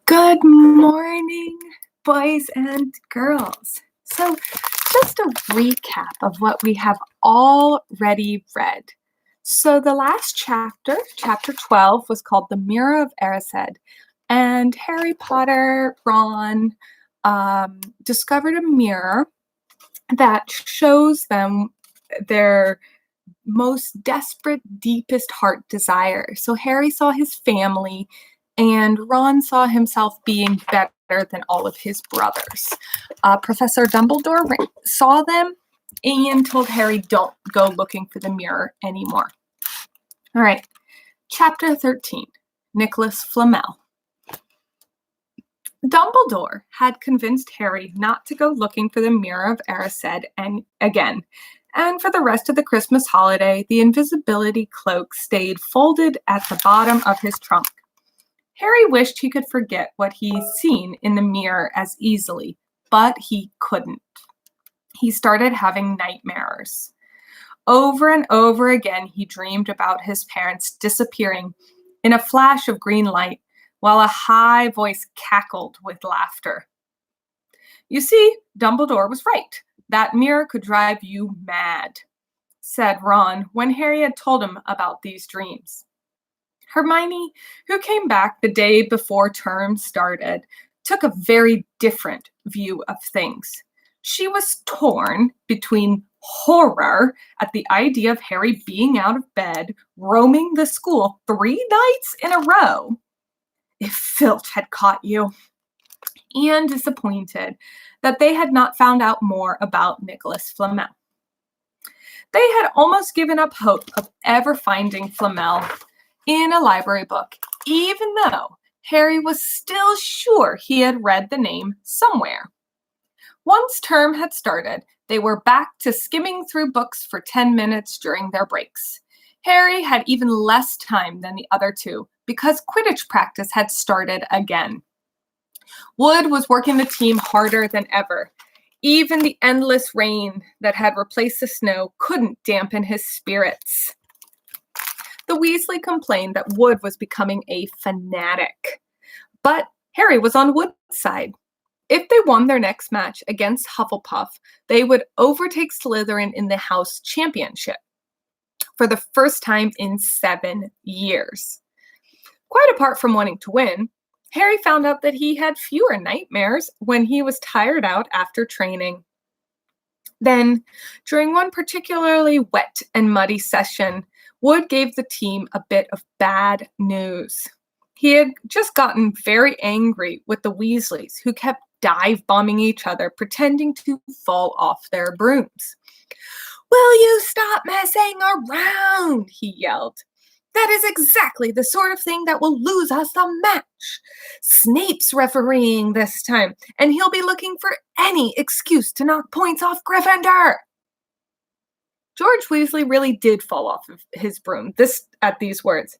Good morning, boys and girls. So just a recap of what we have already read. So the last chapter, chapter 12, was called The Mirror of Erised. And Harry Potter, Ron, discovered a mirror that shows them their most desperate, deepest heart desire. So Harry saw his family, and Ron saw himself being better than all of his brothers. Professor Dumbledore saw them and told Harry, don't go looking for the mirror anymore. All right, chapter 13, Nicholas Flamel. Dumbledore had convinced Harry not to go looking for the Mirror of Erised again. And for the rest of the Christmas holiday, the invisibility cloak stayed folded at the bottom of his trunk. Harry wished he could forget what he'd seen in the mirror as easily, but he couldn't. He started having nightmares. Over and over again, he dreamed about his parents disappearing in a flash of green light, while a high voice cackled with laughter. You see, Dumbledore was right. That mirror could drive you mad, said Ron when Harry had told him about these dreams. Hermione, who came back the day before term started, took a very different view of things. She was torn between horror at the idea of Harry being out of bed, roaming the school 3 nights in a row, if Filch had caught you, and disappointed that they had not found out more about Nicholas Flamel. They had almost given up hope of ever finding Flamel in a library book, even though Harry was still sure he had read the name somewhere. Once term had started, they were back to skimming through books for 10 minutes during their breaks. Harry had even less time than the other two, because Quidditch practice had started again. Wood was working the team harder than ever. Even the endless rain that had replaced the snow couldn't dampen his spirits. The Weasley complained that Wood was becoming a fanatic, but Harry was on Wood's side. If they won their next match against Hufflepuff, they would overtake Slytherin in the house championship for the first time in 7 years. Quite apart from wanting to win, Harry found out that he had fewer nightmares when he was tired out after training. Then, during one particularly wet and muddy session, Wood gave the team a bit of bad news. He had just gotten very angry with the Weasleys, who kept dive-bombing each other, pretending to fall off their brooms. "Will you stop messing around?" he yelled. "That is exactly the sort of thing that will lose us the match. Snape's refereeing this time, and he'll be looking for any excuse to knock points off Gryffindor." George Weasley really did fall off of his broom at these words.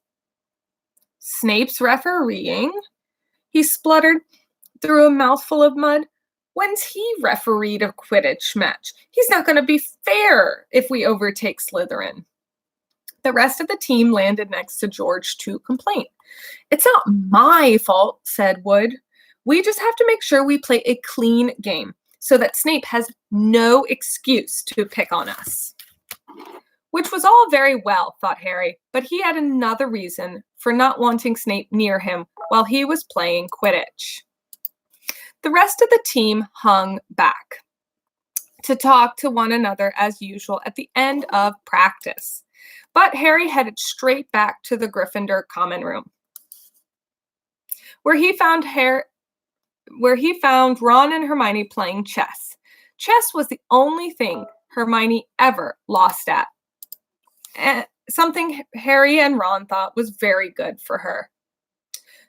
"Snape's refereeing?" he spluttered through a mouthful of mud. "When's he refereed a Quidditch match? He's not going to be fair if we overtake Slytherin." The rest of the team landed next to George to complain. "It's not my fault," said Wood. "We just have to make sure we play a clean game so that Snape has no excuse to pick on us." Which was all very well, thought Harry, but he had another reason for not wanting Snape near him while he was playing Quidditch. The rest of the team hung back to talk to one another as usual at the end of practice. But Harry headed straight back to the Gryffindor common room, where he found Ron and Hermione playing chess. Chess was the only thing Hermione ever lost at, something Harry and Ron thought was very good for her.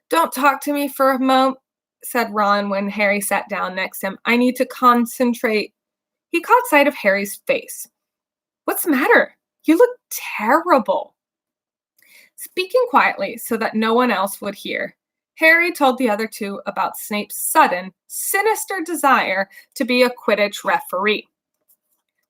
"Don't talk to me for a moment," said Ron when Harry sat down next to him. "I need to concentrate." He caught sight of Harry's face. "What's the matter? You look terrible." Speaking quietly so that no one else would hear, Harry told the other two about Snape's sudden, sinister desire to be a Quidditch referee.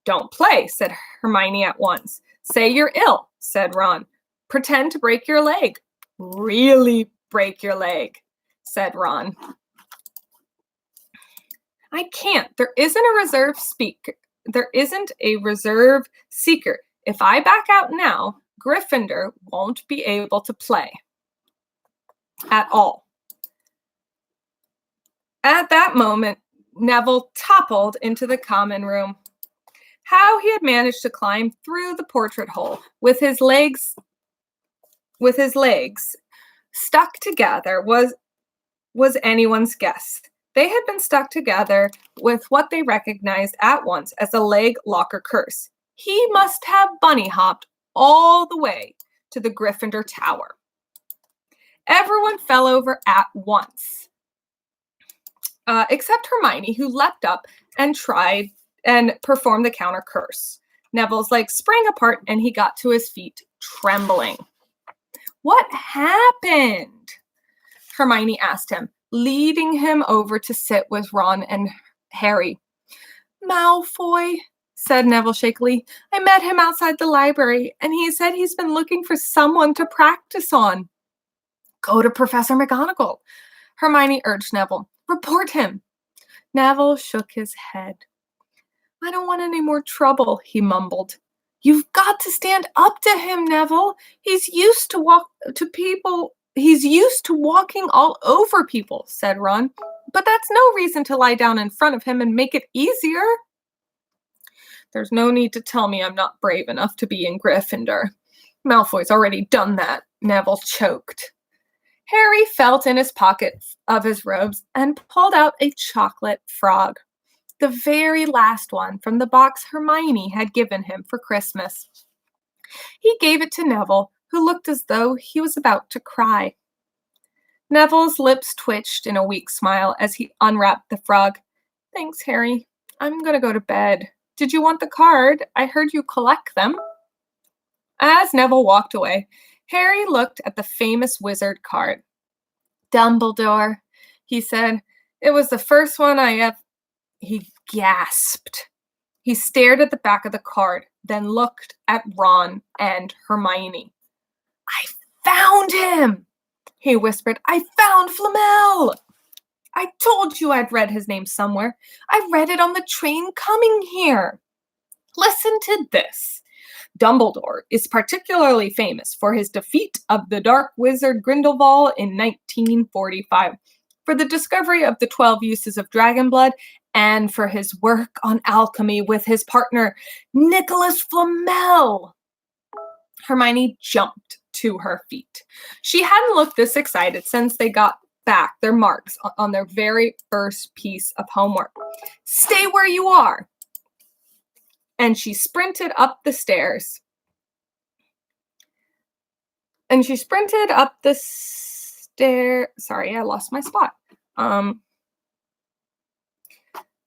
"Don't play," said Hermione at once. "Say you're ill," said Ron. Pretend to break your leg. Really break your leg, said Ron. I can't. There isn't a reserve speaker. There isn't a reserve seeker. If I back out now, Gryffindor won't be able to play at all. At that moment, Neville toppled into the common room. How he had managed to climb through the portrait hole with his legs stuck together was anyone's guess. They had been stuck together with what they recognized at once as a leg locker curse. He must have bunny hopped all the way to the Gryffindor Tower. Everyone fell over at once, except Hermione, who leapt up and tried and performed the counter curse. Neville's legs sprang apart and he got to his feet, trembling. What happened? Hermione asked him, leading him over to sit with Ron and Harry. Malfoy, said Neville shakily. I met him outside the library, and he said he's been looking for someone to practice on. Go to Professor McGonagall, Hermione urged Neville. Report him. Neville shook his head. I don't want any more trouble, he mumbled. You've got to stand up to him, Neville. He's used to walking all over people, said Ron. But that's no reason to lie down in front of him and make it easier. There's no need to tell me I'm not brave enough to be in Gryffindor. Malfoy's already done that, Neville choked. Harry felt in his pocket of his robes and pulled out a chocolate frog, the very last one from the box Hermione had given him for Christmas. He gave it to Neville, who looked as though he was about to cry. Neville's lips twitched in a weak smile as he unwrapped the frog. Thanks, Harry. I'm going to go to bed. Did you want the card? I heard you collect them. As Neville walked away, Harry looked at the famous wizard card. Dumbledore, he said. It was the first one I ever... He gasped. He stared at the back of the card, then looked at Ron and Hermione. I found him, he whispered. I found Flamel. I told you I'd read his name somewhere. I read it on the train coming here. Listen to this. Dumbledore is particularly famous for his defeat of the dark wizard Grindelwald in 1945, for the discovery of the 12 uses of dragon blood, and for his work on alchemy with his partner, Nicholas Flamel. Hermione jumped to her feet. She hadn't looked this excited since they got back their marks on their very first piece of homework. Stay where you are. And she sprinted up the stairs. Sorry, I lost my spot.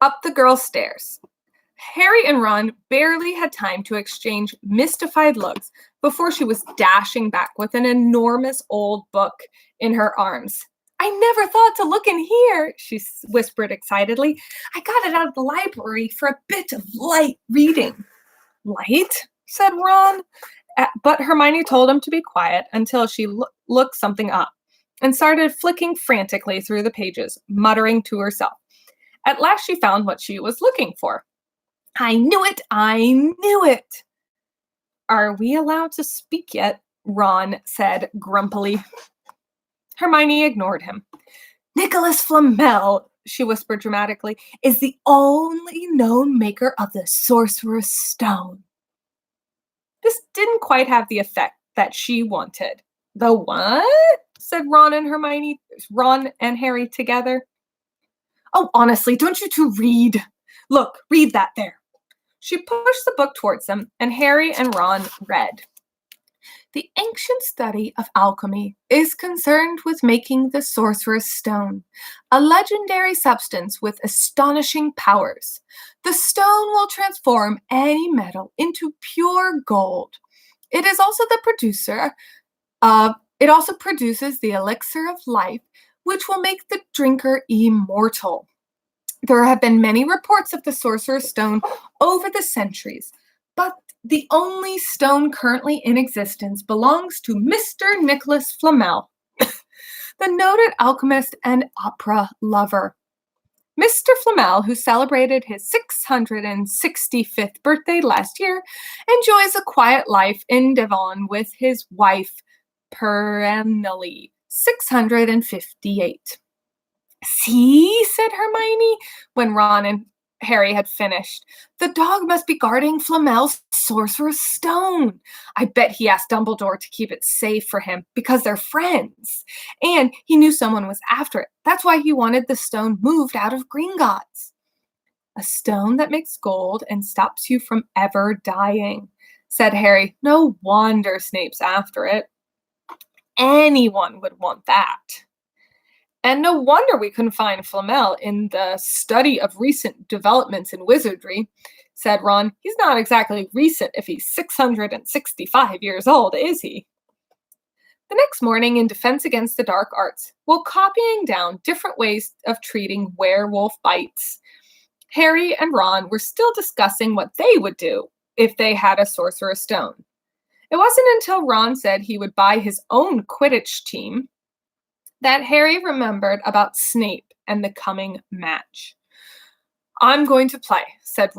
Up the girls' stairs. Harry and Ron barely had time to exchange mystified looks before she was dashing back with an enormous old book in her arms. I never thought to look in here, she whispered excitedly. I got it out of the library for a bit of light reading. Light? Said Ron. But Hermione told him to be quiet until she looked something up and started flicking frantically through the pages, muttering to herself. At last she found what she was looking for. I knew it! I knew it! Are we allowed to speak yet? Ron said grumpily. Hermione ignored him. Nicholas Flamel, she whispered dramatically, is the only known maker of the Sorcerer's Stone. This didn't quite have the effect that she wanted. The what? Said Ron and Harry together. Oh, honestly, don't you two read? Look, read that there. She pushed the book towards them, and Harry and Ron read. The ancient study of alchemy is concerned with making the Sorcerer's Stone, a legendary substance with astonishing powers. The stone will transform any metal into pure gold. It also produces the elixir of life, which will make the drinker immortal. There have been many reports of the Sorcerer's Stone over the centuries, but The only stone currently in existence belongs to Mr. Nicholas Flamel, the noted alchemist and opera lover. Mr. Flamel, who celebrated his 665th birthday last year, enjoys a quiet life in Devon with his wife, perennially 658. See, said Hermione, when Ron and Harry had finished. The dog must be guarding Flamel's sorcerer's stone. I bet he asked Dumbledore to keep it safe for him because they're friends. And he knew someone was after it. That's why he wanted the stone moved out of Gringotts. A stone that makes gold and stops you from ever dying, said Harry. No wonder Snape's after it. Anyone would want that. And no wonder we couldn't find Flamel in the study of recent developments in wizardry, said Ron. He's not exactly recent if he's 665 years old, is he? The next morning, in defense against the dark arts, while copying down different ways of treating werewolf bites, Harry and Ron were still discussing what they would do if they had a sorcerer's stone. It wasn't until Ron said he would buy his own Quidditch team that Harry remembered about Snape and the coming match. I'm going to play, said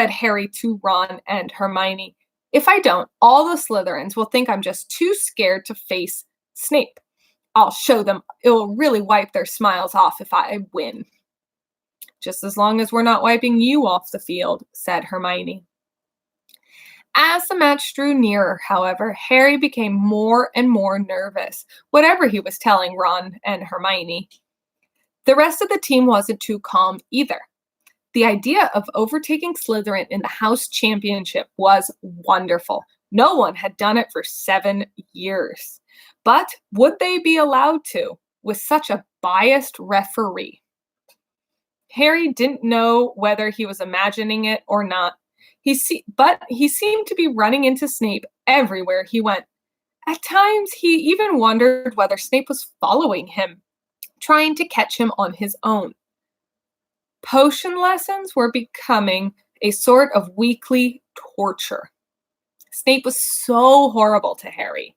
Harry to Ron and Hermione. If I don't, all the Slytherins will think I'm just too scared to face Snape. I'll show them it will really wipe their smiles off if I win. Just as long as we're not wiping you off the field, said Hermione. As the match drew nearer, however, Harry became more and more nervous, whatever he was telling Ron and Hermione. The rest of the team wasn't too calm either. The idea of overtaking Slytherin in the House Championship was wonderful. No one had done it for 7 years. But would they be allowed to, with such a biased referee? Harry didn't know whether he was imagining it or not. But he seemed to be running into Snape everywhere he went. At times, he even wondered whether Snape was following him, trying to catch him on his own. Potion lessons were becoming a sort of weekly torture. Snape was so horrible to Harry.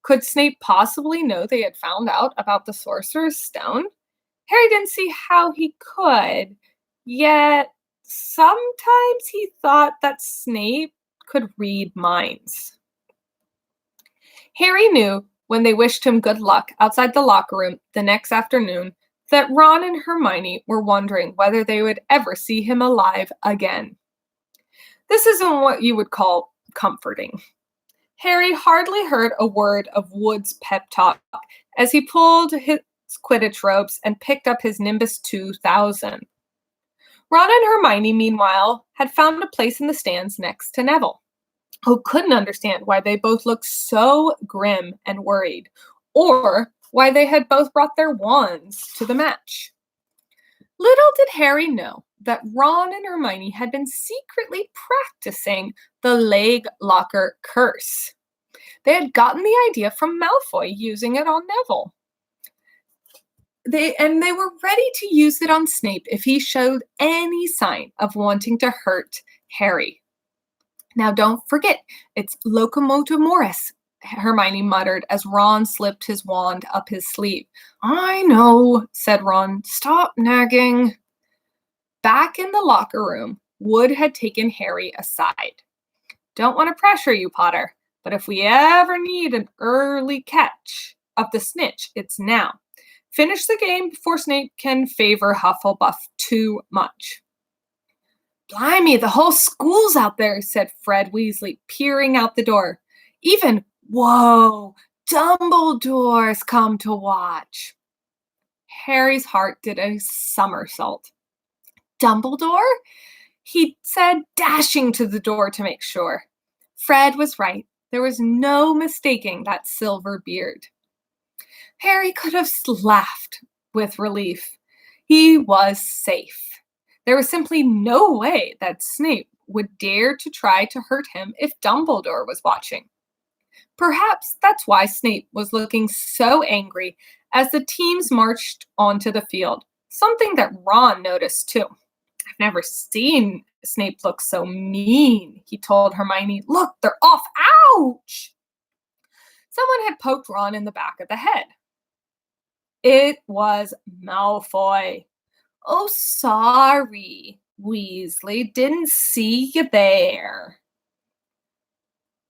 Could Snape possibly know they had found out about the Sorcerer's Stone? Harry didn't see how he could, yet sometimes he thought that Snape could read minds. Harry knew when they wished him good luck outside the locker room the next afternoon that Ron and Hermione were wondering whether they would ever see him alive again. This isn't what you would call comforting. Harry hardly heard a word of Wood's pep talk as he pulled his Quidditch ropes and picked up his Nimbus 2000. Ron and Hermione, meanwhile, had found a place in the stands next to Neville, who couldn't understand why they both looked so grim and worried, or why they had both brought their wands to the match. Little did Harry know that Ron and Hermione had been secretly practicing the leg locker curse. They had gotten the idea from Malfoy using it on Neville. They were ready to use it on Snape if he showed any sign of wanting to hurt Harry. Now don't forget, it's Locomotive Morris, Hermione muttered as Ron slipped his wand up his sleeve. I know, said Ron. Stop nagging. Back in the locker room, Wood had taken Harry aside. Don't want to pressure you, Potter, but if we ever need an early catch of the snitch, it's now. Finish the game before Snape can favor Hufflepuff too much. Blimey, the whole school's out there, said Fred Weasley, peering out the door. Even, whoa, Dumbledore's come to watch. Harry's heart did a somersault. Dumbledore? He said, dashing to the door to make sure. Fred was right. There was no mistaking that silver beard. Harry could have laughed with relief. He was safe. There was simply no way that Snape would dare to try to hurt him if Dumbledore was watching. Perhaps that's why Snape was looking so angry as the teams marched onto the field, something that Ron noticed too. I've never seen Snape looks so mean, he told Hermione. Look, they're off. Ouch! Someone had poked Ron in the back of the head. It was Malfoy. Oh, sorry, Weasley. Didn't see you there.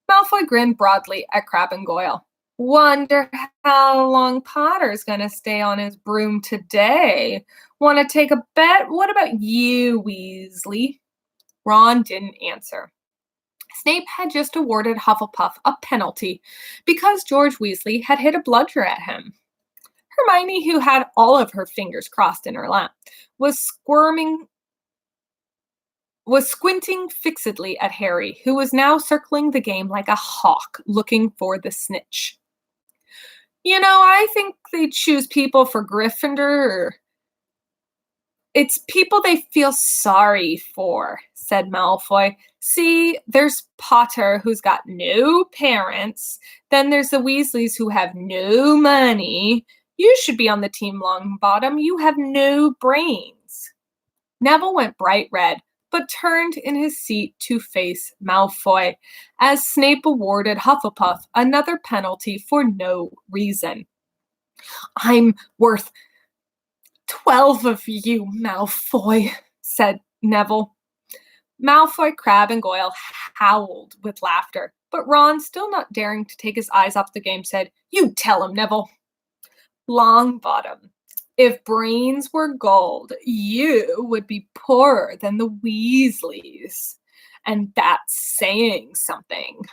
Malfoy grinned broadly at Crabbe and Goyle. Wonder how long Potter's gonna stay on his broom today. Want to take a bet? What about you, Weasley? Ron didn't answer. Snape had just awarded Hufflepuff a penalty because George Weasley had hit a bludger at him. Hermione, who had all of her fingers crossed in her lap, was squinting fixedly at Harry, who was now circling the game like a hawk looking for the snitch. I think they choose people for Gryffindor. It's people they feel sorry for, said Malfoy. See, there's Potter, who's got no parents. Then there's the Weasleys, who have no money. You should be on the team, Longbottom. You have no brains. Neville went bright red, but turned in his seat to face Malfoy, as Snape awarded Hufflepuff another penalty for no reason. I'm worth 12 of you, Malfoy, said Neville. Malfoy, Crabbe, and Goyle howled with laughter, but Ron, still not daring to take his eyes off the game, said, You tell him, Neville. Longbottom, if brains were gold, you would be poorer than the Weasleys. And that's saying something.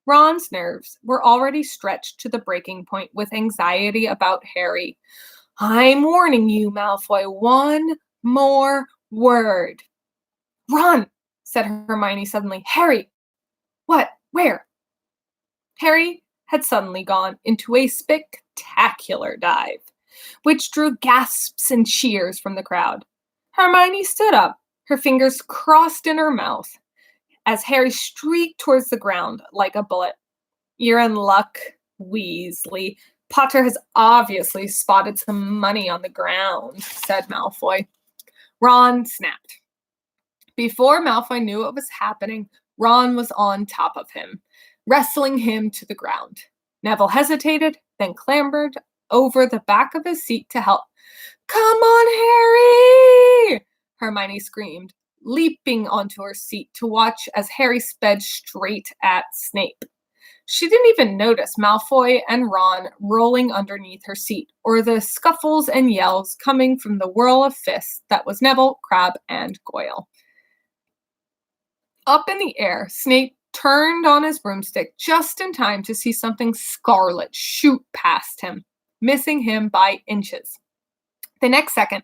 Ron's nerves were already stretched to the breaking point with anxiety about Harry. I'm warning you, Malfoy, one more word. Ron, said Hermione suddenly. Harry! What? Where? Harry had suddenly gone into a spectacular dive, which drew gasps and cheers from the crowd. Hermione stood up, her fingers crossed in her mouth, as Harry streaked towards the ground like a bullet. You're in luck, Weasley. Potter has obviously spotted some money on the ground, said Malfoy. Ron snapped. Before Malfoy knew what was happening, Ron was on top of him, wrestling him to the ground. Neville hesitated, then clambered over the back of his seat to help. Come on, Harry! Hermione screamed, leaping onto her seat to watch as Harry sped straight at Snape. She didn't even notice Malfoy and Ron rolling underneath her seat, or the scuffles and yells coming from the whirl of fists that was Neville, Crabbe, and Goyle. Up in the air, Snape turned on his broomstick just in time to see something scarlet shoot past him, missing him by inches. The next second,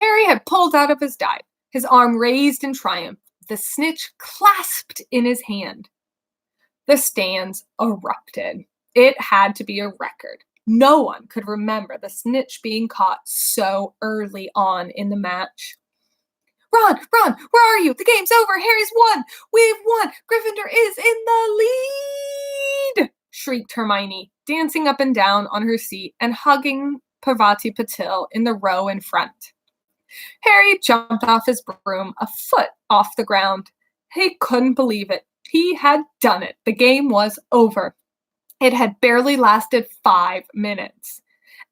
Harry had pulled out of his dive, his arm raised in triumph, the snitch clasped in his hand. The stands erupted. It had to be a record. No one could remember the snitch being caught so early on in the match. Ron, where are you? The game's over. Harry's won. We've won. Gryffindor is in the lead, shrieked Hermione, dancing up and down on her seat and hugging Parvati Patil in the row in front. Harry jumped off his broom a foot off the ground. He couldn't believe it. He had done it. The game was over. It had barely lasted 5 minutes.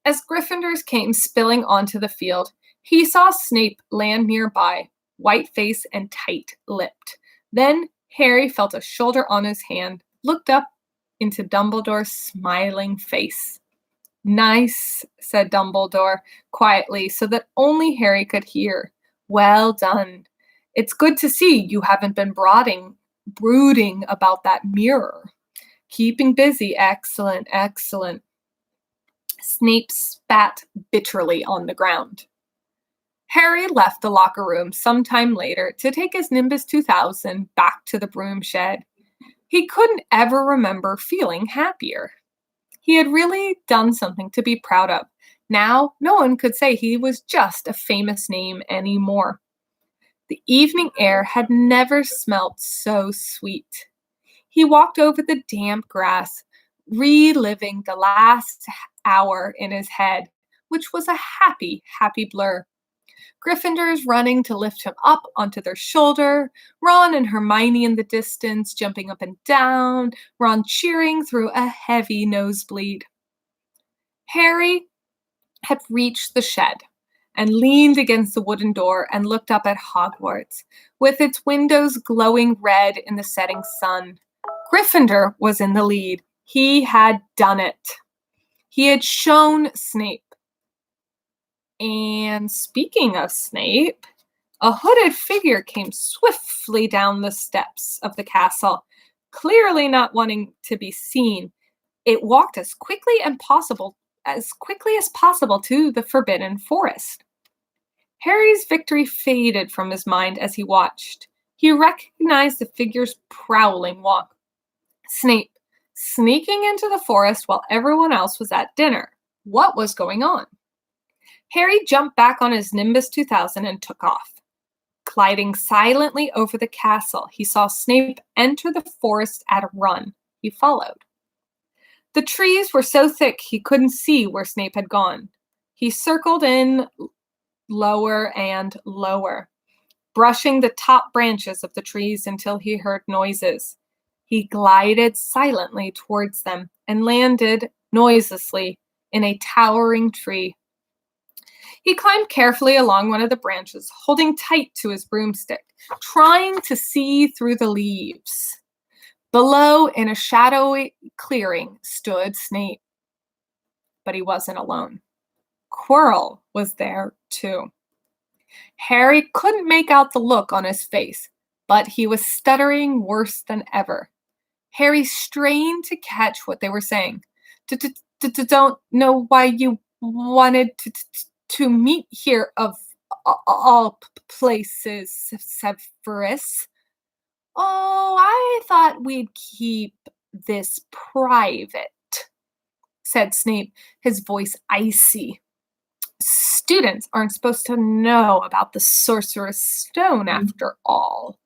As Gryffindors came spilling onto the field, he saw Snape land nearby, white-faced and tight-lipped. Then Harry felt a shoulder on his hand, looked up into Dumbledore's smiling face. Nice, said Dumbledore quietly so that only Harry could hear. Well done. It's good to see you haven't been brooding about that mirror. Keeping busy. Excellent, excellent. Snape spat bitterly on the ground. Harry left the locker room sometime later to take his Nimbus 2000 back to the broom shed. He couldn't ever remember feeling happier. He had really done something to be proud of. Now, no one could say he was just a famous name anymore. The evening air had never smelt so sweet. He walked over the damp grass, reliving the last hour in his head, which was a happy, happy blur. Gryffindors running to lift him up onto their shoulder, Ron and Hermione in the distance jumping up and down, Ron cheering through a heavy nosebleed. Harry had reached the shed and leaned against the wooden door and looked up at Hogwarts, with its windows glowing red in the setting sun. Gryffindor was in the lead. He had done it. He had shown Snape. And speaking of Snape, a hooded figure came swiftly down the steps of the castle, clearly not wanting to be seen. It walked as quickly as possible to the Forbidden Forest. Harry's victory faded from his mind as he watched. He recognized the figure's prowling walk. Snape, sneaking into the forest while everyone else was at dinner. What was going on? Harry jumped back on his Nimbus 2000 and took off. Gliding silently over the castle, he saw Snape enter the forest at a run. He followed. The trees were so thick he couldn't see where Snape had gone. He circled in lower and lower, brushing the top branches of the trees until he heard noises. He glided silently towards them and landed noiselessly in a towering tree. He climbed carefully along one of the branches, holding tight to his broomstick, trying to see through the leaves. Below, in a shadowy clearing, stood Snape. But he wasn't alone. Quirrell was there, too. Harry couldn't make out the look on his face, but he was stuttering worse than ever. Harry strained to catch what they were saying. Don't know why you wanted to meet here of all places, Severus. Oh, I thought we'd keep this private, said Snape, his voice icy. Students aren't supposed to know about the Sorcerer's Stone after all.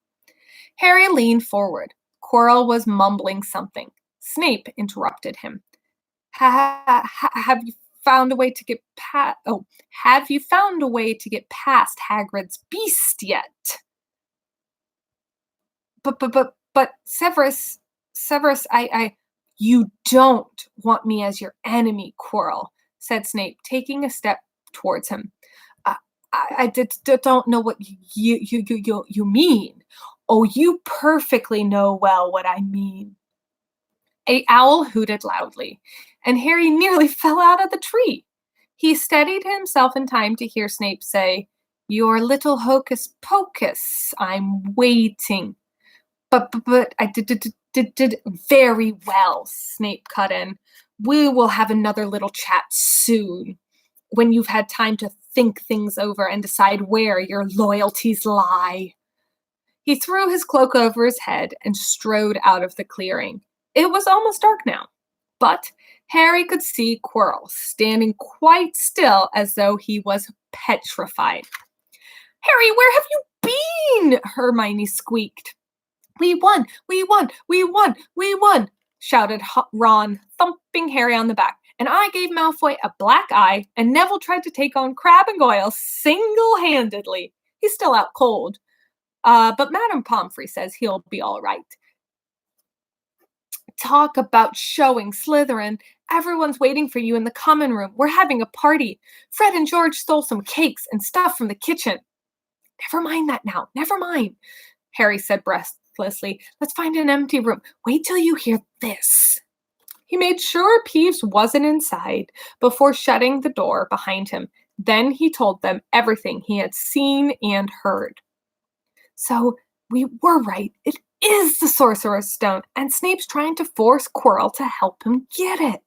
Harry leaned forward. Quirrell was mumbling something. Snape interrupted him. Have you found a way to get past? Oh, have you found a way to get past Hagrid's beast yet? But Severus, you don't want me as your enemy, Quirrell, said Snape, taking a step towards him. I don't know what you mean. Oh, you perfectly know well what I mean. A owl hooted loudly, and Harry nearly fell out of the tree. He steadied himself in time to hear Snape say, "Your little hocus pocus, I'm waiting." But I did very well, Snape cut in. We will have another little chat soon, when you've had time to think things over and decide where your loyalties lie. He threw his cloak over his head and strode out of the clearing. It was almost dark now, but Harry could see Quirrell standing quite still as though he was petrified. "Harry, where have you been?" Hermione squeaked. We won, shouted Ron, thumping Harry on the back. And I gave Malfoy a black eye, and Neville tried to take on Crabbe and Goyle single-handedly. He's still out cold. But Madame Pomfrey says he'll be all right. Talk about showing Slytherin. Everyone's waiting for you in the common room. We're having a party. Fred and George stole some cakes and stuff from the kitchen. Never mind that now. Never mind, Harry said breathlessly. Let's find an empty room. Wait till you hear this. He made sure Peeves wasn't inside before shutting the door behind him. Then he told them everything he had seen and heard. So we were right. It is the Sorcerer's Stone, and Snape's trying to force Quirrell to help him get it.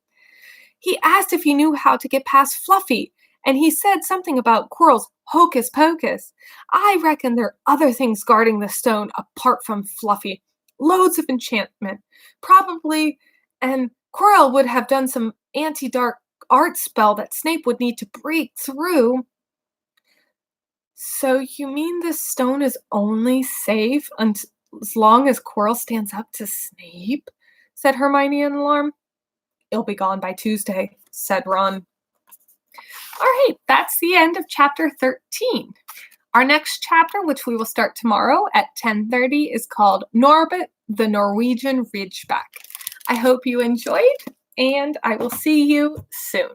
He asked if he knew how to get past Fluffy, and he said something about Quirrell's hocus pocus. I reckon there are other things guarding the stone apart from Fluffy. Loads of enchantment. Probably, and Quirrell would have done some anti-dark art spell that Snape would need to break through. So you mean this stone is only safe as long as Quirrell stands up to Snape? Said Hermione in alarm. It'll be gone by Tuesday, said Ron. All right, that's the end of chapter 13. Our next chapter, which we will start tomorrow at 10:30, is called Norbit, the Norwegian Ridgeback. I hope you enjoyed, and I will see you soon.